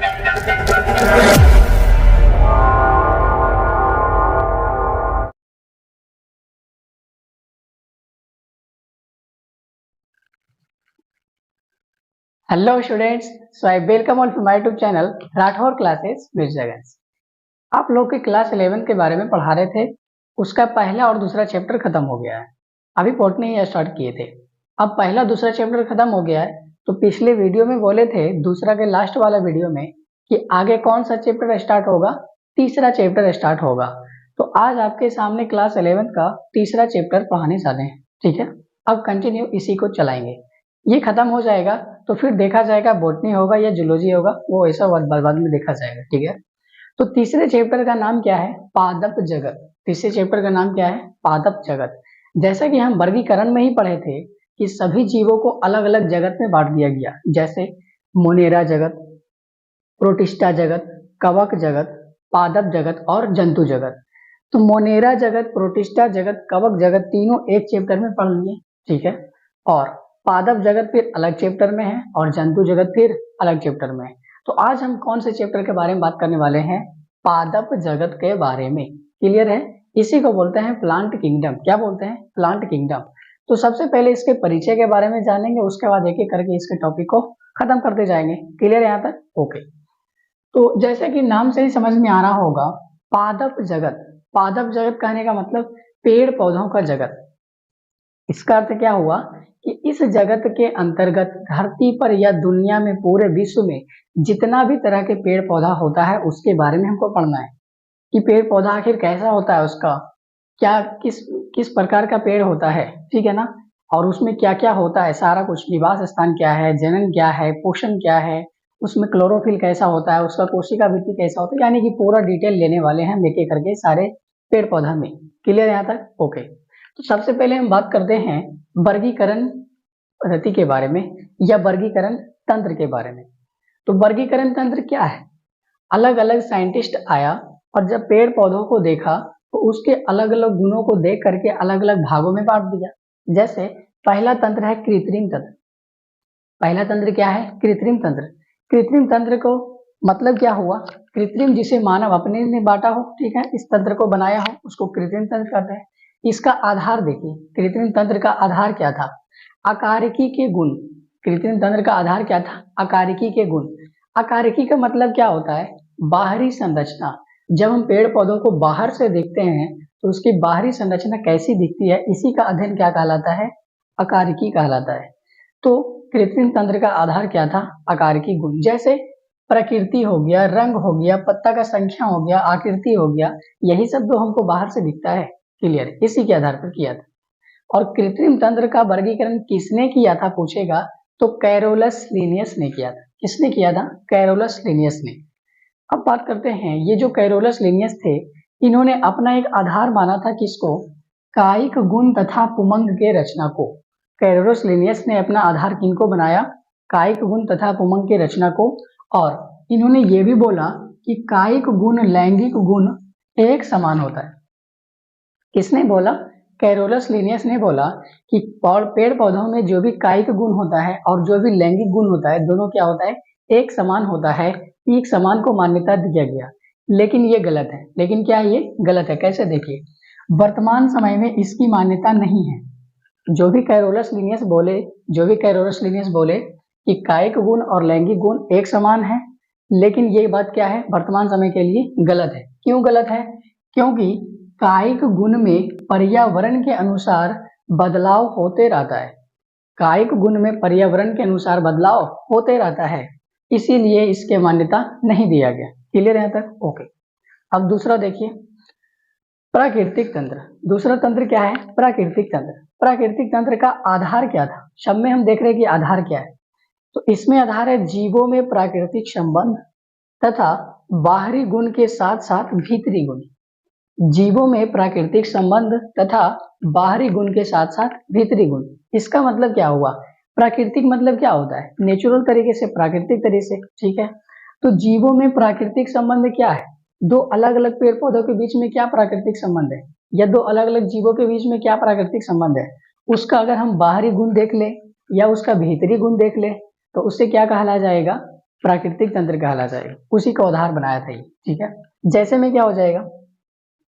Hello students, so I welcome on to my YouTube channel Rathore classes with Jagans. आप लोग के class 11 के बारे में पढ़ा रहे थे, उसका पहला और दूसरा चैप्टर खत्म हो गया है। अभी पढ़ने ही स्टार्ट किए थे, अब पहला दूसरा चैप्टर खत्म हो गया है। तो पिछले वीडियो में बोले थे, दूसरा के लास्ट वाला वीडियो में, कि आगे कौन सा चैप्टर स्टार्ट होगा, तीसरा चैप्टर स्टार्ट होगा। तो आज आपके सामने क्लास 11 का तीसरा चैप्टर पढ़ाने वाले हैं, ठीक है। अब कंटिन्यू इसी को चलाएंगे, ये खत्म हो जाएगा तो फिर देखा जाएगा बॉटनी होगा या जूलॉजी होगा, वो ऐसा बाद में देखा जाएगा, ठीक है। तो तीसरे चैप्टर का नाम क्या है? पादप जगत। तीसरे चैप्टर का नाम क्या है? पादप जगत। जैसा कि हम वर्गीकरण में ही पढ़े थे कि सभी जीवों को अलग अलग जगत में बांट दिया गया, जैसे मोनेरा जगत, प्रोटिस्टा जगत, कवक जगत, पादप जगत और जंतु जगत। तो मोनेरा जगत, प्रोटिस्टा जगत, कवक जगत तीनों एक चैप्टर में पढ़ लिए, ठीक है। और पादप जगत फिर अलग चैप्टर में है और जंतु जगत फिर अलग चैप्टर में है। तो आज हम कौन से चैप्टर के बारे में बात करने वाले हैं? पादप जगत के बारे में। क्लियर है? इसी को बोलते हैं प्लांट किंगडम। क्या बोलते हैं? Plant kingdom. तो सबसे पहले इसके परिचय के बारे में जानेंगे, उसके बाद एक एक करके इसके टॉपिक को खत्म करते जाएंगे। क्लियर है यहाँ तक? ओके। तो जैसे कि नाम से ही समझ में आ रहा होगा, पादप जगत। पादप जगत कहने का मतलब पेड़ पौधों का जगत। इसका अर्थ क्या हुआ कि इस जगत के अंतर्गत धरती पर या दुनिया में, पूरे विश्व में जितना भी तरह के पेड़ पौधा होता है उसके बारे में हमको पढ़ना है कि पेड़ पौधा आखिर कैसा होता है, उसका क्या किस प्रकार का पेड़ होता है, ठीक है ना। और उसमें क्या क्या होता है, सारा कुछ, निवास स्थान क्या है, जनन क्या है, पोषण क्या है, उसमें क्लोरोफिल कैसा होता है, उसका कोशिका वृद्धि कैसा होता है, यानी कि पूरा डिटेल लेने वाले हैं एक एक करके सारे पेड़ पौधा में। क्लियर यहाँ तक? ओके। तो सबसे पहले हम बात करते हैं वर्गीकरण पद्धति के बारे में या वर्गीकरण तंत्र के बारे में। तो वर्गीकरण तंत्र क्या है? अलग अलग साइंटिस्ट आया और जब पेड़ पौधों को देखा तो उसके अलग अलग गुणों को देख करके अलग अलग भागों में बांट दिया। जैसे पहला तंत्र है कृत्रिम तंत्र। पहला तंत्र क्या है? कृत्रिम तंत्र। कृत्रिम तंत्र को मतलब क्या हुआ? कृत्रिम जिसे मानव अपने ने बांटा हो, ठीक है, इस तंत्र को बनाया हो, उसको कृत्रिम तंत्र कहते हैं। इसका आधार देखिए, कृत्रिम तंत्र का आधार क्या था? आकारिकी के गुण। कृत्रिम तंत्र का आधार क्या था? आकारिकी के गुण। आकारिकी का मतलब क्या होता है? बाहरी संरचना। जब हम पेड़ पौधों को बाहर से देखते हैं तो उसकी बाहरी संरचना कैसी दिखती है, इसी का अध्ययन क्या कहलाता है? आकारिकी कहलाता है। तो कृत्रिम तंत्र का आधार क्या था? आकारिकी गुण। जैसे प्रकृति हो गया, रंग हो गया, पत्ता का संख्या हो गया, आकृति हो गया, यही सब तो हमको बाहर से दिखता है। क्लियर? इसी के आधार पर किया था। और कृत्रिम तंत्र का वर्गीकरण किसने किया था पूछेगा तो कैरोलस लिनियस ने किया था। किसने किया था? कैरोलस लिनियस ने। अब बात करते हैं, ये जो कैरोलस लिनियस थे, इन्होंने अपना एक आधार माना था किसको? कायिक गुण तथा पुमंग के रचना को। कैरोलस लिनियस ने अपना आधार किनको बनाया? कायिक गुण तथा पुमंग के रचना को। और इन्होंने ये भी बोला कि कायिक गुण लैंगिक गुण एक समान होता है। किसने बोला? कैरोलस लिनियस ने बोला कि पेड़ पौधों में जो भी कायिक गुण होता है और जो भी लैंगिक गुण होता है, दोनों क्या होता है? एक समान होता है। एक समान को मान्यता दिया गया, लेकिन ये गलत है। लेकिन क्या ये गलत है? कैसे? देखिए, वर्तमान समय में इसकी मान्यता नहीं है। जो भी कैरोलस लिनियस बोले कि कायिक गुण और लैंगिक गुण एक समान है, लेकिन ये बात क्या है? वर्तमान समय के लिए गलत है। क्यों गलत है? क्योंकि कायिक गुण में पर्यावरण के अनुसार बदलाव होते रहता है। कायिक गुण में पर्यावरण के अनुसार बदलाव होते रहता है, इसीलिए इसके मान्यता नहीं दिया गया। क्लियर है यहाँ तक? ओके। अब दूसरा देखिए, प्राकृतिक तंत्र। दूसरा तंत्र क्या है? प्राकृतिक तंत्र। प्राकृतिक तंत्र का आधार क्या था? सब में हम देख रहे हैं कि आधार क्या है। तो इसमें आधार है जीवों में प्राकृतिक संबंध तथा बाहरी गुण के साथ साथ भीतरी गुण। जीवों में प्राकृतिक संबंध तथा बाहरी गुण के साथ साथ भीतरी गुण। इसका मतलब क्या हुआ? प्राकृतिक मतलब क्या होता है? नेचुरल तरीके से, प्राकृतिक तरीके से, ठीक है। तो जीवों में प्राकृतिक संबंध क्या है? दो अलग अलग पेड़ पौधों के बीच में क्या प्राकृतिक संबंध है, या दो अलग अलग जीवों के बीच में क्या प्राकृतिक संबंध है? उसका अगर हम बाहरी गुण देख ले या उसका भीतरी गुण देख ले तो उससे क्या कहला जाएगा? प्राकृतिक तंत्र कहलाता है, उसी का आधार बनाया था ये। ठीक है, जैसे में क्या हो जाएगा,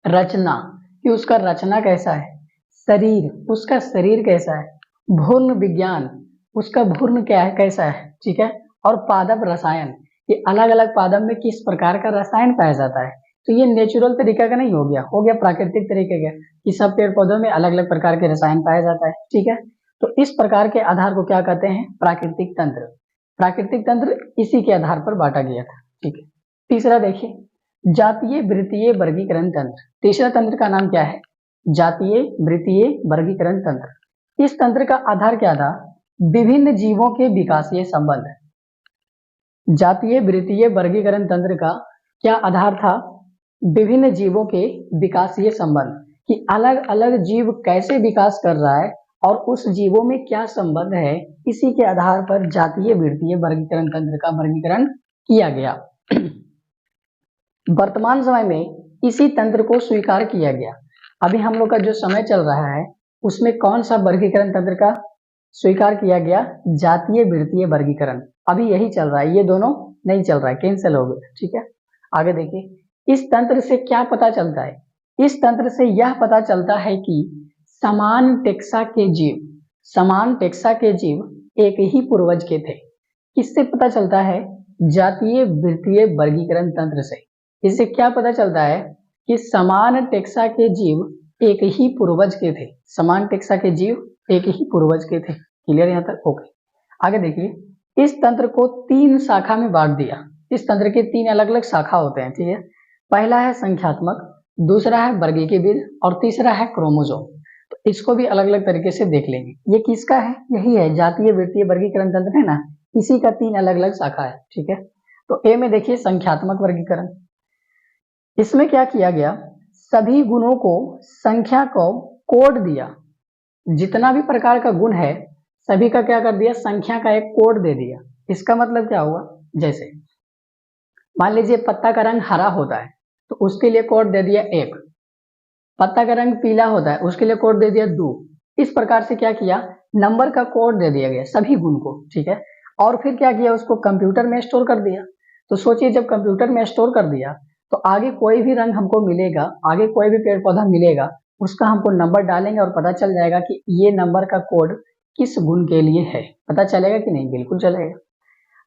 रचना कि उसका रचना कैसा है, शरीर उसका शरीर कैसा है, भूर्ण विज्ञान उसका भूर्ण क्या है, कैसा है। ठीक है, और पादप रसायन, ये अलग अलग पादप में किस प्रकार का रसायन पाया जाता है। तो ये नेचुरल तरीका का नहीं हो गया प्राकृतिक तरीके का, कि सब पेड़ पौधों में अलग अलग प्रकार के रसायन पाया जाता है। ठीक है, तो इस प्रकार के आधार को क्या कहते हैं, प्राकृतिक तंत्र। प्राकृतिक तंत्र इसी के आधार पर बांटा गया था। ठीक है, तीसरा देखिए, जातीय वृत्तीय वर्गीकरण तंत्र। तीसरा तंत्र का नाम क्या है, जातीय वृत्तीय वर्गीकरण तंत्र। इस तंत्र का आधार क्या था, विभिन्न जीवों के विकासीय संबंध। जातीय वृत्तीय वर्गीकरण तंत्र का क्या आधार था, विभिन्न जीवों के विकासीय संबंध, कि अलग अलग जीव कैसे विकास कर रहा है और उस जीवों में क्या संबंध है, इसी के आधार पर जातीय वृत्तीय वर्गीकरण तंत्र का वर्गीकरण किया गया। वर्तमान समय में इसी तंत्र को स्वीकार किया गया। अभी हम लोग का जो समय चल रहा है उसमें कौन सा वर्गीकरण तंत्र का स्वीकार किया गया, जातीय वृत्तीय वर्गीकरण। अभी यही चल रहा है, ये दोनों नहीं चल रहा है, कैंसिल हो गया। ठीक है, आगे देखिए, इस तंत्र से क्या पता चलता है, इस तंत्र से यह पता चलता है कि समान टेक्सा के जीव एक ही पूर्वज के थे। किससे पता चलता है, जातीय वृत्तीय वर्गीकरण तंत्र से। इससे क्या पता चलता है कि समान टेक्सा के जीव एक ही पूर्वज के थे, समान टेक्सा के जीव एक ही पूर्वज के थे। क्लियर यहाँ तक, ओके। आगे देखिए, इस तंत्र को 3 शाखा में बांट दिया। इस तंत्र के 3 अलग अलग शाखा होते हैं। ठीक है, पहला है संख्यात्मक, दूसरा है वर्गीकीविद और तीसरा है क्रोमोसोम। तो इसको भी अलग अलग तरीके से देख लेंगे। ये किसका है, यही है जातीय वृत्तीय वर्गीकरण तंत्र है ना, इसी का 3 अलग अलग शाखा है। ठीक है, तो ए में देखिए संख्यात्मक वर्गीकरण। इसमें क्या किया गया, सभी गुणों को संख्या को कोड दिया, जितना भी प्रकार का गुण है सभी का क्या कर दिया, संख्या का एक कोड दे दिया। इसका मतलब क्या हुआ, जैसे मान लीजिए पत्ता का रंग हरा होता है तो उसके लिए कोड दे दिया 1, पत्ता का रंग पीला होता है उसके लिए कोड दे दिया 2। इस प्रकार से क्या किया, नंबर का कोड दे दिया गया सभी गुण को। ठीक है, और फिर क्या किया, उसको कंप्यूटर में स्टोर कर दिया। तो सोचिए, जब कंप्यूटर में स्टोर कर दिया तो आगे कोई भी रंग हमको मिलेगा, आगे कोई भी पेड़ पौधा मिलेगा, उसका हमको नंबर डालेंगे और पता चल जाएगा कि ये नंबर का कोड किस गुण के लिए है। पता चलेगा कि नहीं, बिल्कुल चलेगा।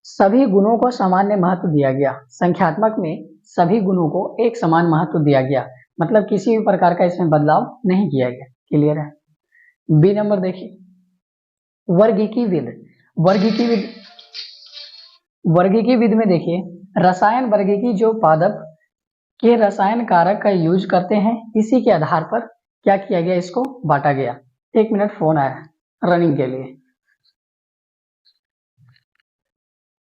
सभी गुणों को सामान्य महत्व दिया गया, संख्यात्मक में सभी गुणों को एक समान महत्व दिया गया, मतलब किसी भी प्रकार का इसमें बदलाव नहीं किया गया। क्लियर है। बी नंबर देखिए, वर्गीकीविद। वर्गीकीविद में देखिए, रसायन वर्गीकी जो पादप के रसायन कारक का यूज करते हैं, इसी के आधार पर क्या किया गया, इसको बांटा गया। 1 मिनट, फोन आया रनिंग के लिए।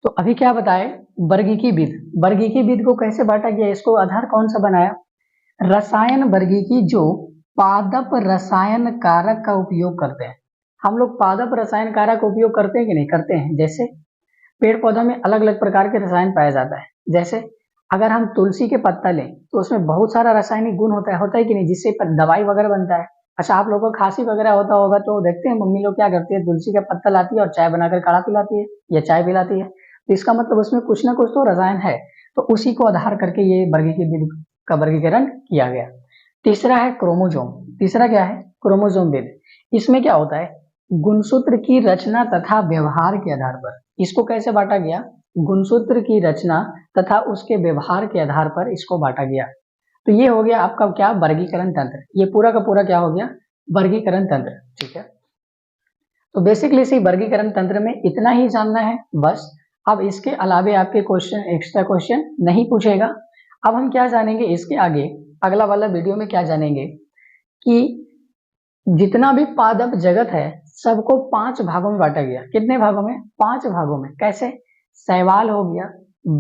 तो अभी क्या बताए, वर्गीकीविद को कैसे बांटा गया, इसको आधार कौन सा बनाया, रसायन वर्गीकी जो पादप रसायन कारक का उपयोग करते हैं। हम लोग पादप रसायन कारक का उपयोग करते हैं कि नहीं करते हैं। जैसे पेड़ पौधों में अलग अलग प्रकार के रसायन पाया जाता है। जैसे अगर हम तुलसी के पत्ता लें तो उसमें बहुत सारा रासायनिक गुण होता है कि नहीं, जिससे दवाई वगैरह बनता है। अच्छा, आप लोगों को खांसी वगैरह होता होगा तो देखते हैं मम्मी लोग क्या करती है, तुलसी का पत्ता लाती है और चाय बनाकर काढ़ा पिलाती है या चाय पिलाती है। तो इसका मतलब उसमें कुछ ना कुछ तो रसायन है। तो उसी को आधार करके ये वर्गीकीविद का वर्गीकरण किया गया। तीसरा है क्रोमोसोम। तीसरा क्या है, क्रोमोसोम विद। इसमें क्या होता है, गुणसूत्र की रचना तथा व्यवहार के आधार पर। इसको कैसे बांटा गया, गुणसूत्र की रचना तथा उसके व्यवहार के आधार पर इसको बांटा गया। तो ये हो गया आपका क्या, वर्गीकरण तंत्र। ये पूरा का पूरा क्या हो गया, वर्गीकरण तंत्र। ठीक है, तो बेसिकली इसी वर्गीकरण तंत्र में इतना ही जानना है बस। अब इसके अलावे आपके क्वेश्चन, एक्स्ट्रा क्वेश्चन नहीं पूछेगा। अब हम क्या जानेंगे इसके आगे, अगला वाला वीडियो में क्या जानेंगे कि जितना भी पादप जगत है सबको 5 भागों में बांटा गया। कितने भागों में, 5 भागों में। कैसे, शैवाल हो गया,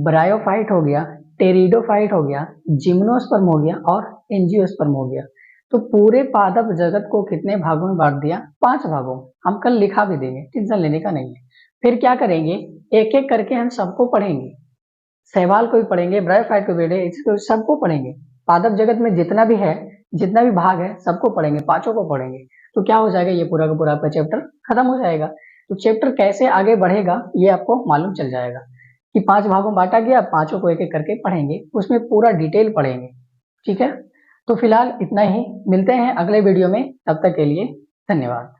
ब्रायोफाइट हो गया, टेरिडोफाइट हो गया, जिम्नोस्पर्म हो गया और एंजियोस्पर्म हो गया। तो पूरे पादप जगत को कितने भागों में बांट दिया, 5 भागों में। हम कल लिखा भी देंगे, टेंशन लेने का नहीं है। फिर क्या करेंगे, एक एक करके हम सबको पढ़ेंगे, शैवाल को भी पढ़ेंगे, ब्रायोफाइट को भी पढ़ेंगे, इसको सबको पढ़ेंगे। पादप जगत में जितना भी है, जितना भी भाग है सबको पढ़ेंगे, 5 को पढ़ेंगे। तो क्या हो जाएगा, ये पूरा का पूरा आपका चैप्टर खत्म हो जाएगा। तो चैप्टर कैसे आगे बढ़ेगा ये आपको मालूम चल जाएगा। कि 5 भागों में बांटा गया, पांचों को एक एक करके पढ़ेंगे, उसमें पूरा डिटेल पढ़ेंगे। ठीक है, तो फिलहाल इतना ही, मिलते हैं अगले वीडियो में, तब तक के लिए धन्यवाद।